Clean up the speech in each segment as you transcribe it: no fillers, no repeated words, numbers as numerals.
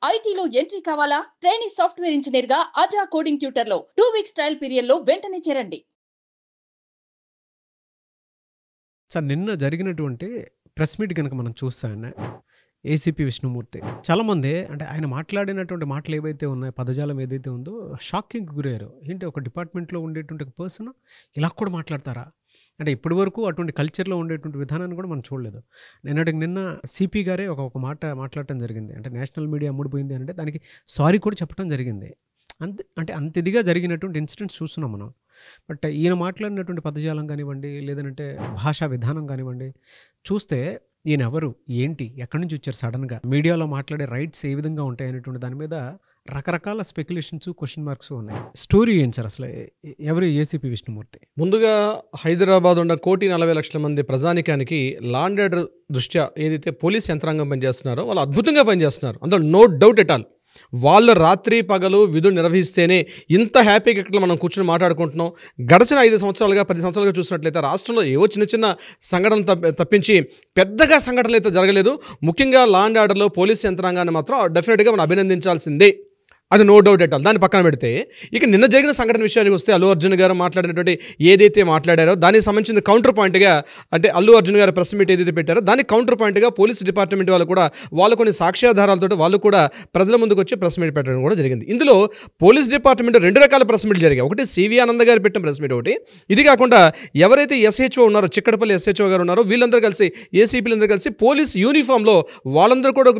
ఐటీలో ఎంట్రీ కావాలా? Trainee software engineer గా అజా కోడింగ్ ట్యూటర్ లో 2 వీక్స్ ట్రయల్ పీరియడ్ లో వెంటనే చేరండి. సార్ నిన్న జరిగినటువంటి ప్రెస్ మీట్ కనుక మనం చూస్తానే ఏసీపీ విష్ణుమూర్తి చాలామంది అంటే ఆయన మాట్లాడినటువంటి మాటలు ఏవైతే ఉన్నాయో పదజాలం ఏదైతే ఉందో షాకింగ్కి గురయ్యారు. ఏంటి ఒక డిపార్ట్మెంట్లో ఉండేటువంటి పర్సన్ ఇలా కూడా మాట్లాడతారా అంటే ఇప్పటి వరకు అటువంటి కల్చర్లో ఉండేటువంటి విధానాన్ని కూడా మనం చూడలేదు. నిన్న సిపి గారే ఒక మాట మాట్లాడటం జరిగింది. అంటే నేషనల్ మీడియా అమ్ముడిపోయింది అంటే దానికి సారీ కూడా చెప్పడం జరిగింది. అంత ఇదిగా జరిగినటువంటి ఇన్సిడెంట్స్ చూస్తున్నాం మనం. బట్ ఈయన మాట్లాడినటువంటి పదజాలం కానివ్వండి, లేదంటే భాషా విధానం కానివ్వండి, చూస్తే ఈయన ఎవరు, ఏంటి, ఎక్కడి నుంచి వచ్చారు, సడన్గా మీడియాలో మాట్లాడే రైట్స్ ఏ విధంగా ఉంటాయి అనేటువంటి దాని మీద రకరకాల స్పెక్యులేషన్స్, క్వశ్చన్ మార్క్స్ ఉన్నాయి. స్టోరీ ఏంటి సార్ అసలు, ఎవరు ఏసీపీ విష్ణుమూర్తి? ముందుగా హైదరాబాద్ ఉన్న 1,40,00,000 మంది ప్రజానికానికి లా అండ్ ఆర్డర్ దృష్ట్యా ఏదైతే పోలీస్ యంత్రాంగం పనిచేస్తున్నారో వాళ్ళు అద్భుతంగా పనిచేస్తున్నారు, అందులో నో డౌట్ ఎట్ ఆల్. వాళ్ళు రాత్రి పగలు విధులు నిర్వహిస్తేనే ఇంత హ్యాపీగా ఇక్కడ మనం కూర్చొని మాట్లాడుకుంటున్నాం. గడిచిన 5 సంవత్సరాలుగా 10 సంవత్సరాలుగా చూసినట్లయితే రాష్ట్రంలో ఏవో చిన్న సంఘటనలు తప్పించి పెద్దగా సంఘటనలు అయితే జరగలేదు. ముఖ్యంగా లా అండ్ ఆర్డర్లో పోలీస్ యంత్రాంగాన్ని మాత్రం డెఫినెట్గా మనం అభినందించాల్సిందే, అది నో డౌట్ ఎట్ ఆల్. దాన్ని పక్కన పెడితే ఇక నిన్న జరిగిన సంఘటన విషయానికి వస్తే అల్లు అర్జున్ గారు మాట్లాడినటువంటి ఏదైతే మాట్లాడారో దానికి సంబంధించిన కౌంటర్ పాయింట్గా, అంటే అల్లు అర్జున్ గారు ప్రెస్ మీట్ ఏదైతే పెట్టారో దానికి కౌంటర్ పాయింట్గా పోలీస్ డిపార్ట్మెంట్ వాళ్ళు కూడా కొన్ని సాక్ష్యాధారాలతో వాళ్ళు కూడా ప్రజల ముందుకు వచ్చి ప్రెస్ మీట్ పెట్టడం కూడా జరిగింది. ఇందులో పోలీస్ డిపార్ట్మెంట్ 2 రకాల ప్రెస్ మీట్లు జరిగాయి. ఒకటి సివి ఆనంద్ గారు పెట్టిన ప్రెస్ మీట్ ఒకటి. ఇది కాకుండా ఎవరైతే ఎస్హెచ్ఓ ఉన్నారో, చిక్కడపల్లి ఎస్హెచ్ఓ గారు ఉన్నారో, వీళ్ళందరూ కలిసి ఏసీపీలందరూ కలిసి పోలీస్ యూనిఫామ్లో వాళ్ళందరూ కూడా ఒక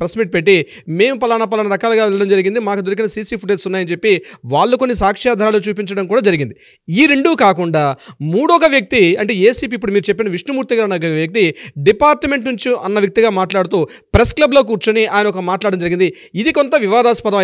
ప్రెస్ మీట్ పెట్టి మేము పలానా రకాలుగా వెళ్ళడం జరిగింది, మాకు దొరికిన సీసీ ఫుటేజ్ ఉన్నాయని చెప్పి వాళ్ళు కొన్ని సాక్ష్యాధారాలు చూపించడం కూడా జరిగింది. ఈ రెండూ కాకుండా మూడొక వ్యక్తి, అంటే ఏసీపీ ఇప్పుడు మీరు చెప్పిన విష్ణుమూర్తి గారు అన్న వ్యక్తి డిపార్ట్మెంట్ నుంచి అన్న వ్యక్తిగా మాట్లాడుతూ ప్రెస్ క్లబ్లో కూర్చొని ఆయన ఒక మాట్లాడడం జరిగింది. ఇది కొంత వివాదాస్పదం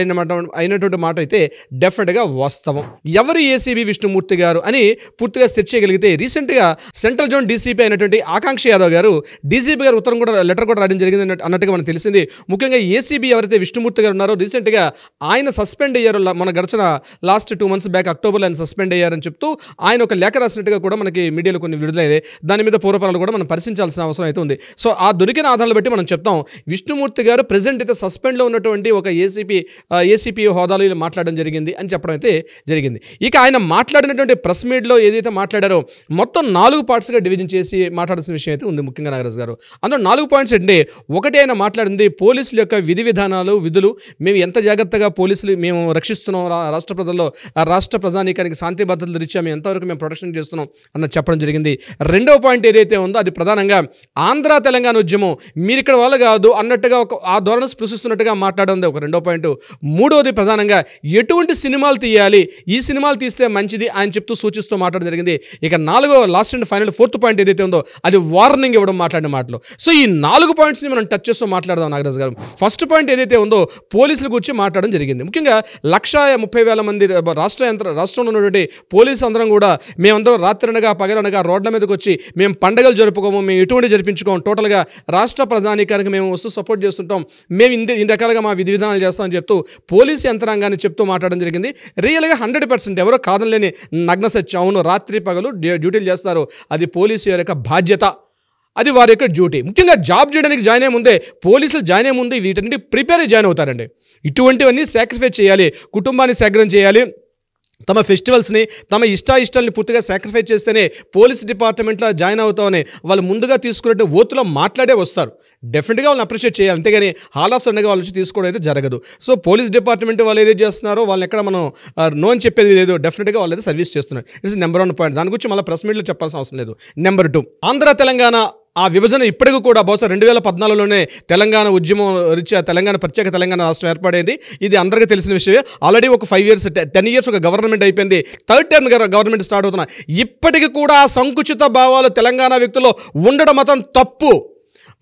అయినటువంటి మాట అయితే డెఫినెట్గా వాస్తవం. ఎవరు ఏసీబీ విష్ణుమూర్తి గారు అని పూర్తిగా సెర్చ్ చేయగలిగితే రీసెంట్గా సెంట్రల్ జోన్ డీసీపీ అయినటువంటి ఆకాంక్ష యాదవ్ గారు డీసీపీ గారు లెటర్ కూడా రాయడం జరిగింది అన్నట్టుగా మనకు తెలిసింది. ముఖ్యంగా ఏసీబీ ఎవరైతే విష్ణుమూర్తి గారు ఉన్నారో రీసెంట్గా ఆయన సస్పెండ్ అయ్యారు. మన గడిచిన లాస్ట్ 2 months బ్యాక్ అక్టోబర్లో ఆయన సస్పెండ్ అయ్యారని చెప్తూ ఆయన ఒక లేఖ రాసినట్టుగా కూడా మనకి మీడియాలో కొన్ని విడుదలయ్యాయి. దాని మీద పూర్వపరాలు కూడా మనం పరిశీలించాల్సిన అవసరం అయితే ఉంది. సో ఆ దొరికిన ఆధారాలు బట్టి మనం చెప్తాం విష్ణుమూర్తి గారు ప్రెజెంట్ అయితే సస్పెండ్లో ఉన్నటువంటి ఒక ఏసీపీ హోదాలో ఇలా మాట్లాడడం జరిగింది అని చెప్పడం అయితే జరిగింది. ఇక ఆయన మాట్లాడినటువంటి ప్రెస్ మీట్లో ఏదైతే మాట్లాడారో మొత్తం 4 పార్ట్స్గా డివిజన్ చేసి మాట్లాడాల్సిన విషయం అయితే ఉంది. ముఖ్యంగా నాగరాజు గారు అందులో 4 పాయింట్స్ అంటే, ఒకటి ఆయన మాట్లాడింది పోలీసుల యొక్క విధి విధానాలు, విధులు, మేము ఎంత జాగ్రత్తగా పోలీసులు మేము రక్షిస్తున్నాం, రాష్ట్ర ప్రజల్లో రాష్ట్ర ప్రజానీకానికి శాంతి భద్రతలు రీత్యా మేము ఎంతవరకు మేము ప్రొటెక్షన్ చేస్తున్నాం అన్న చెప్పడం జరిగింది. రెండవ పాయింట్ ఏదైతే ఉందో అది ప్రధానంగా ఆంధ్ర తెలంగాణ ఉద్యమం మీరు ఇక్కడ వాళ్ళు కాదు అన్నట్టుగా ఆ ధోరణి స్పృశిస్తున్నట్టుగా మాట్లాడడం ఒక రెండో పాయింట్. మూడవది ప్రధానంగా ఎటువంటి సినిమాలు తీయాలి, ఈ సినిమాలు తీస్తే మంచిది అని చెప్తూ సూచిస్తూ మాట్లాడడం జరిగింది. ఇక last and final 4th point ఏదైతే ఉందో అది వార్నింగ్ ఇవ్వడం మాట్లాడిన మాటలు. సో ఈ 4 పాయింట్స్ని మనం టచ్ చేస్తూ మాట్లాడదాం నాగరాజు గారు. ఫస్ట్ పాయింట్ ఏదైతే ఉందో పోలీసుల గురించి మాట్లాడడం జరిగింది. ముఖ్యంగా 130,000 మంది రాష్ట్రంలో ఉన్నటువంటి పోలీసు అందరం కూడా మేమందరం రాత్రనగా పగలనగా రోడ్ల మీదకి వచ్చి మేము పండుగలు జరుపుకోము, మేము ఎటువంటి జరిపించుకోము, టోటల్గా రాష్ట్ర ప్రజానీకానికి మేము వస్తూ సపోర్ట్ చేస్తుంటాం, మేము ఇన్ని రకాలుగా మా విధి విధానాలు చేస్తామని చెప్తూ పోలీసు యంత్రాంగాన్ని చెప్తూ మాట్లాడడం జరిగింది. రియల్గా 100% ఎవరో కాదనలేని నగ్న సత్యం. అవును, రాత్రి పగలు డ్యూటీలు చేస్తారు, అది పోలీసు యొక్క బాధ్యత, అది వారి యొక్క డ్యూటీ. ముఖ్యంగా జాబ్ చేయడానికి జాయిన్ అయ్యే ముందే పోలీసులు జాయిన్ అయ్యే ముందే వీటన్నిటి ప్రిపేర్ అయ్యి జాయిన్ అవుతారండి. ఇటువంటివన్నీ సాక్రిఫైస్ చేయాలి, కుటుంబాన్ని సాక్రిఫైస్ చేయాలి, తమ ఫెస్టివల్స్ని తమ ఇష్టాలని పూర్తిగా సాక్రిఫైస్ చేస్తేనే పోలీస్ డిపార్ట్మెంట్లో జాయిన్ అవుతామని వాళ్ళు ముందుగా తీసుకున్నట్టు ఓతులో మాట్లాడే వస్తారు. డెఫినెట్గా వాళ్ళని అప్రిషియేట్ చేయాలి, అంతేగాని హాల్ ఆఫ్ సడన్గా వాళ్ళ నుంచి తీసుకోవడం అయితే జరగదు. సో పోలీస్ డిపార్ట్మెంట్ వాళ్ళు ఏదైతే చేస్తున్నారో వాళ్ళని ఎక్కడ మనం నో అని చెప్పేది లేదు, డెఫినెట్గా వాళ్ళు అయితే సర్వీస్ చేస్తున్నారు. It's number 1 point. దాని గురించి మళ్ళీ ప్రెస్ మీట్లో చెప్పాల్సిన అవసరం లేదు. నెంబర్ 2, ఆంధ్ర తెలంగాణ ఆ విభజన ఇప్పటికీ కూడా బహుశా 2014లోనే తెలంగాణ ఉద్యమం రీత్యా ప్రత్యేక తెలంగాణ రాష్ట్రం ఏర్పడేది. ఇది అందరికీ తెలిసిన విషయమే. ఆల్రెడీ ఒక 5 years 10 years ఒక గవర్నమెంట్ అయిపోయింది, 3rd term గవర్నమెంట్ స్టార్ట్ అవుతున్నా. ఇప్పటికీ కూడా ఆ సంకుచిత భావాలు తెలంగాణ వ్యక్తుల్లో ఉండడం మాత్రం తప్పు.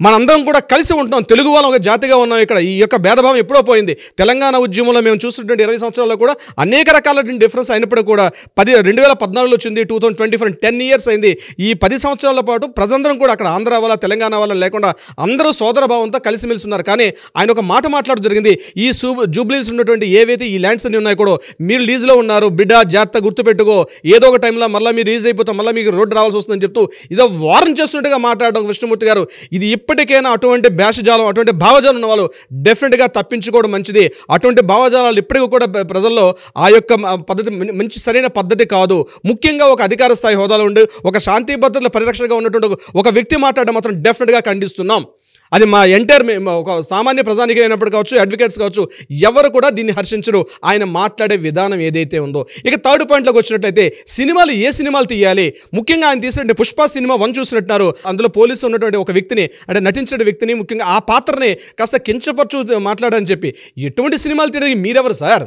మనందరం కూడా కలిసి ఉంటున్నాం, తెలుగు వాళ్ళం ఒక జాతిగా ఉన్నాం. ఇక్కడ ఈ యొక్క భేదభావం ఎప్పుడో పోయింది. తెలంగాణ ఉద్యమంలో మేము చూసినటువంటి 20 సంవత్సరాల్లో కూడా అనేక రకాలైన డిఫరెన్స్ అయినప్పుడు కూడా 2014లో వచ్చింది, 2024 10 years అయింది. ఈ 10 సంవత్సరాల పాటు ప్రజలందరం కూడా అక్కడ ఆంధ్ర వాళ్ళ తెలంగాణ వాళ్ళ లేకుండా అందరూ సోదర భావంతో కలిసిమెలిసి ఉన్నారు. కానీ ఆయన ఒక మాట మాట్లాడడం జరిగింది, ఈ జూబ్లీస్ ఉన్నటువంటి ఏవైతే ఈ ల్యాండ్స్ అన్ని ఉన్నాయో కూడా మీరు లీజ్లో ఉన్నారు, బిడ్డ జాగ్రత్త గుర్తుపెట్టుకో, ఏదో ఒక టైంలో మళ్ళీ మీరు లీజ్ అయిపోతాం, మళ్ళీ మీకు రోడ్డు రావాల్సి వస్తుందని చెప్తూ ఇదో వార్న్ చేస్తున్నట్టుగా మాట్లాడడం విష్ణుమూర్తి గారు. ఇది ఇప్పటికైనా అటువంటి భేషజాలం, అటువంటి భావజాలం ఉన్న వాళ్ళు డెఫినెట్గా తప్పించుకోవడం మంచిది. అటువంటి భావజాలాలు ఇప్పటికీ కూడా ప్రజల్లో ఆ యొక్క పద్ధతి మంచి సరైన పద్ధతి కాదు. ముఖ్యంగా ఒక అధికార స్థాయి హోదాలో ఉండి ఒక శాంతి భద్రతల పరిరక్షణగా ఉన్నటువంటి ఒక వ్యక్తి మాట్లాడడం మాత్రం డెఫినెట్గా ఖండిస్తున్నాం. అది మా ఎంటైర్ ఒక సామాన్య ప్రజానికి అయినప్పుడు కావచ్చు, అడ్వకేట్స్ కావచ్చు, ఎవరు కూడా దీన్ని హర్షించరు ఆయన మాట్లాడే విధానం ఏదైతే ఉందో. ఇక థర్డ్ పాయింట్లోకి వచ్చినట్లయితే సినిమాలు ఏ సినిమాలు తీయాలి, ముఖ్యంగా ఆయన తీసినట్టు పుష్ప సినిమా 1 చూసినట్టున్నారు. అందులో పోలీసు ఉన్నటువంటి ఒక వ్యక్తిని, అంటే నటించిన వ్యక్తిని, ముఖ్యంగా ఆ పాత్రని కాస్త కించపరచు మాట్లాడని చెప్పి ఎటువంటి సినిమాలు తీయడానికి మీరెవరు సార్?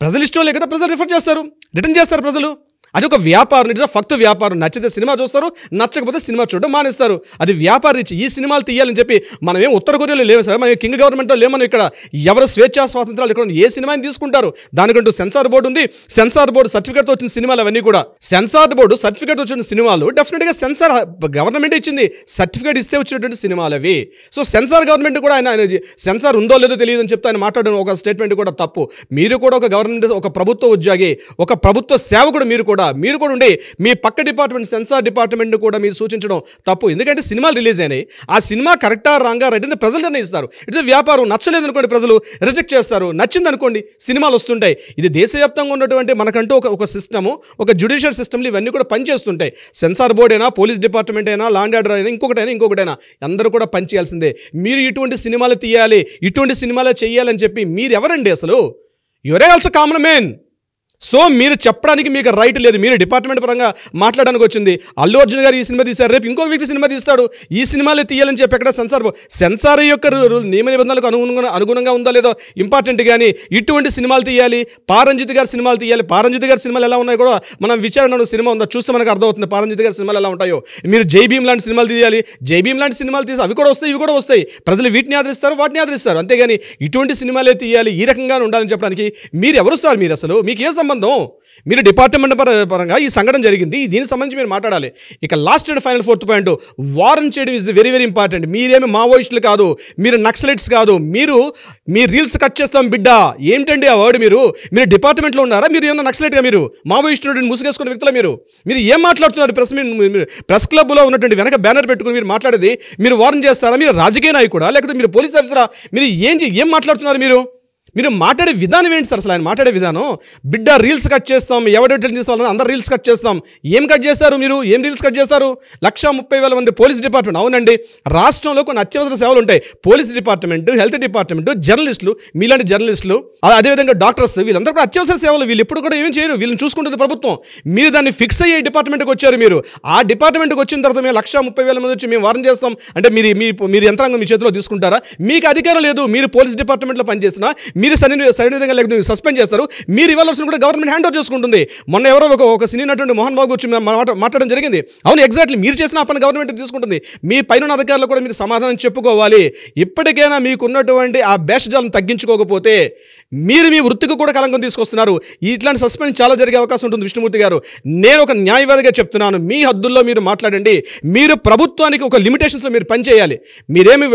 ప్రజలు ఇష్టం లేక కదా ప్రజలు రిఫర్ చేస్తారు, రిటర్న్ చేస్తారు ప్రజలు. అది ఒక వ్యాపారం, నిజంగా ఫక్తు వ్యాపారం. నచ్చితే సినిమా చూస్తారు, నచ్చకపోతే సినిమా చూడడం మానేస్తారు. అది వ్యాపార రీచ్. ఈ సినిమాలు తీయాలని చెప్పి మనమేం ఉత్తర కొరియాలో లేవు సార్, మనం కింగ్ గవర్నమెంట్లో లేమని. ఇక్కడ ఎవరు స్వేచ్ఛా స్వాతంత్రాలు ఇక్కడ ఏ సినిమాని తీసుకుంటారు, దానికంటూ సెన్సార్ బోర్డు ఉంది. సెన్సార్ బోర్డు సర్టిఫికేట్తో వచ్చిన సినిమాలు అవన్నీ కూడా. సెన్సార్ బోర్డు సర్టిఫికేట్ వచ్చిన సినిమాలు డెఫినెట్గా సెన్సార్ గవర్నమెంట్ ఇచ్చింది, సర్టిఫికేట్ ఇస్తే వచ్చినటువంటి సినిమాలు అవి. సో సెన్సార్ గవర్నమెంట్ కూడా ఆయన సెన్సార్ ఉందో లేదో తెలియదు అని చెప్తే ఆయన మాట్లాడడం ఒక స్టేట్మెంట్ కూడా తప్పు. మీరు కూడా ఒక గవర్నమెంట్, ఒక ప్రభుత్వ ఉద్యోగి, ఒక ప్రభుత్వ సేవకుడు, మీరు కూడా ఉండి మీ పక్క డిపార్ట్మెంట్ సెన్సార్ డిపార్ట్మెంట్ కూడా మీరు సూచించడం తప్పు. ఎందుకంటే సినిమాలు రిలీజ్ అయినాయి, ఆ సినిమా కరెక్టా రాంగా రైట్ అని ప్రజలు నిర్ణయిస్తారు. ఇట్స్ వ్యాపారం. నచ్చలేదు అనుకోండి ప్రజలు రిజెక్ట్ చేస్తారు, నచ్చింది అనుకోండి సినిమాలు వస్తుంటాయి. ఇది దేశవ్యాప్తంగా ఉన్నటువంటి మనకంటూ ఒక సిస్టము, ఒక జ్యుడిషియల్ సిస్టమ్లు ఇవన్నీ కూడా పనిచేస్తుంటాయి. సెన్సార్ బోర్డ్ అయినా, పోలీస్ డిపార్ట్మెంట్ అయినా, లా అండ్ ఆర్డర్ అయినా, ఇంకొకటైనా అందరూ కూడా పనిచేయాల్సిందే. మీరు ఇటువంటి సినిమాలు తీయాలి, ఇటువంటి సినిమాలు చేయాలని చెప్పి మీరు ఎవరండి అసలు? Your also common man. So మీరు చెప్పడానికి మీకు రైట్ లేదు. మీరు డిపార్ట్మెంట్ పరంగా మాట్లాడడానికి వచ్చింది. అల్లు అర్జున్ గారు ఈ సినిమా తీశారు, రేపు ఇంకో వ్యక్తి సినిమా తీస్తాడు, ఈ సినిమాలు తీయాలని చెప్పి ఎక్కడ సెన్సార్ యొక్క నియమ నిబంధనలకు అనుగుణంగా ఉందో లేదో ఇంపార్టెంట్. కానీ ఇటువంటి సినిమాలు తీయాలి, పారంజిత్ గారి సినిమాలు తీయాలి. పారంజిత్ గారి సినిమాలు ఎలా ఉన్నాయో కూడా మనం విచారణ సినిమా ఉందో చూస్తే మనకు అర్థమవుతుంది పారంజిత్ గారి సినిమాలు ఎలా ఉంటాయో. మీరు జై భీమ్ లాంటి సినిమాలు తీయాలి, జై భీమ్ లాంటి సినిమాలు తీసి అవి కూడా వస్తాయి, ఇవి కూడా వస్తాయి. ప్రజలు వీటిని ఆదరిస్తారు, వాటిని ఆదరిస్తారు. అంతేగాని ఇటువంటి సినిమాలే తీయాలి, ఈ రకంగా ఉండాలని చెప్పడానికి మీరు ఎవరు సార్? మీరు అసలు మీకు ఏ సంబంధం? మీరు డిపార్ట్మెంట్ పరంగా ఈ సంఘటన జరిగింది, దీనికి సంబంధించి మీరు మాట్లాడాలి. ఇక last and final fourth point, warn చేయడం ఇస్ వెరీ వెరీ ఇంపార్టెంట్. మీరేమి మావోయిస్టులు కాదు, మీరు నక్సలైట్స్ కాదు. మీ రీల్స్ కట్ చేస్తాం బిడ్డ, ఏమిటండి ఆ వర్డ్? మీరు డిపార్ట్మెంట్లో ఉన్నారా? మీరు ఏమన్నా నక్సలైట్గా, మీరు మావోయిస్టు ముసుగేసుకున్న వ్యక్తులు మీరు ఏం మాట్లాడుతున్నారు? ప్రెస్ క్లబ్లో ఉన్నటువంటి వెనక బ్యానర్ పెట్టుకుని మీరు మాట్లాడేది, మీరు వార్న్ చేస్తారా? మీరు రాజకీయ నాయకుడా, లేకపోతే మీరు పోలీస్ ఆఫీసరా? మీరు ఏం మాట్లాడుతున్నారు? మీరు మాట్లాడే విధానం ఏంటి సార్? అసలు ఆయన మాట్లాడే విధానం, బిడ్డ రీల్స్ కట్ చేస్తాం, ఎవరు రిటర్న్ చేస్తాం, అందరు రీల్స్ కట్ చేస్తాం. ఏం కట్ చేస్తారు మీరు? ఏం రీల్స్ కట్ చేస్తారు? 130,000 మంది పోలీస్ డిపార్ట్మెంట్. అవునండి, రాష్ట్రంలో కొన్ని అత్యవసర సేవలు ఉంటాయి. పోలీస్ డిపార్ట్మెంట్, హెల్త్ డిపార్ట్మెంట్, జర్నలిస్టులు, మీలాంటి జర్నలిస్టులు, అదేవిధంగా డాక్టర్స్, వీళ్ళందరూ కూడా అత్యవసర సేవలు. వీళ్ళు ఎప్పుడు కూడా ఏం చేయరు, వీళ్ళని చూసుకుంటుంది ప్రభుత్వం. మీరు దాన్ని ఫిక్స్ అయ్యే డిపార్ట్మెంట్కి వచ్చారు. మీరు ఆ డిపార్ట్మెంట్కి వచ్చిన తర్వాత మేము 130,000 మంది వచ్చి మేము వార్న్ చేస్తాం అంటే మీరు యంత్రాంగం మీ చేతిలో తీసుకుంటారా? మీకు అధికారం లేదు. మీరు పోలీస్ డిపార్ట్మెంట్లో పనిచేసినా మీరు సరైన విధంగా లేకపోతే సస్పెండ్ చేస్తారు. మీరు ఇవ్వాల్సిన కూడా గవర్నమెంట్ హ్యాండ్ ఓవర్ చేసుకుంటుంది. మొన్న ఎవరో ఒక సినీ నటుడు మోహన్ బాబు వచ్చి మాట్లాడడం జరిగింది. అవును, ఎగ్జాక్ట్లీ మీరు చేసిన పని గవర్నమెంట్ తీసుకుంటుంది. మీ పైన అధికారులు కూడా మీరు సమాధానం చెప్పుకోవాలి. ఇప్పటికైనా మీకున్నటువంటి ఆ భేషజాలను తగ్గించుకోకపోతే మీరు మీ వృత్తికి కూడా కలంకం తీసుకొస్తున్నారు. ఇట్లాంటి సస్పెండ్ చాలా జరిగే అవకాశం ఉంటుంది. విష్ణుమూర్తి గారు, నేను ఒక న్యాయవాదిగా చెప్తున్నాను, మీ హద్దుల్లో మీరు మాట్లాడండి. మీరు ప్రభుత్వానికి ఒక లిమిటేషన్స్లో మీరు పనిచేయాలి. మీరేమి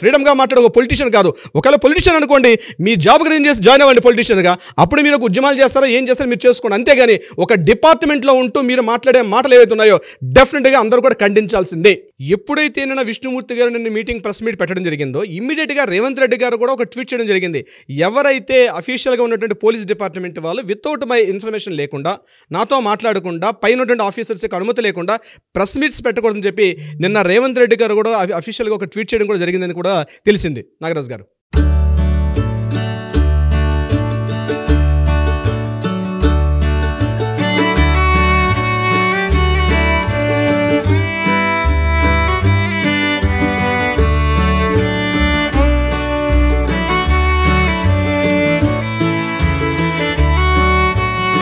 ఫ్రీడమ్గా మాట్లాడే ఒక పొలిటీషియన్ కాదు. ఒకవేళ పొలిటీషియన్ అనుకోండి, మీ జాబ్ గ్రీన్ చేసి జాయిన్ అవ్వండి పొలిటీషియన్గా. అప్పుడు మీరు ఒక ఉద్యమాలు చేస్తారో ఏం చేస్తారో మీరు చేసుకోండి. అంతేగాని ఒక డిపార్ట్మెంట్లో ఉంటూ మీరు మాట్లాడే మాటలు ఏవైతే ఉన్నాయో డెఫినెట్గా అందరూ కూడా ఖండించాల్సిందే. ఎప్పుడైతే నిన్న విష్ణుమూర్తి గారు నిన్న ప్రెస్ మీట్ పెట్టడం జరిగిందో, ఇమ్మీడియట్గా రేవంత్ రెడ్డి గారు కూడా ఒక ట్వీట్ చేయడం జరిగింది. ఎవరైతే అఫీషియల్గా ఉన్నటువంటి పోలీస్ డిపార్ట్మెంట్ వాళ్ళు వితౌట్ మై ఇన్ఫర్మేషన్ లేకుండా, నాతో మాట్లాడకుండా, పైన ఉన్నటువంటి ఆఫీసర్స్కి అనుమతి లేకుండా ప్రెస్ మీట్స్ పెట్టకూడదని చెప్పి నిన్న రేవంత్ రెడ్డి గారు కూడా అఫీషియల్గా ఒక ట్వీట్ చేయడం కూడా జరిగిందని కూడా తెలిసింది. నాగరాజ్ గారు.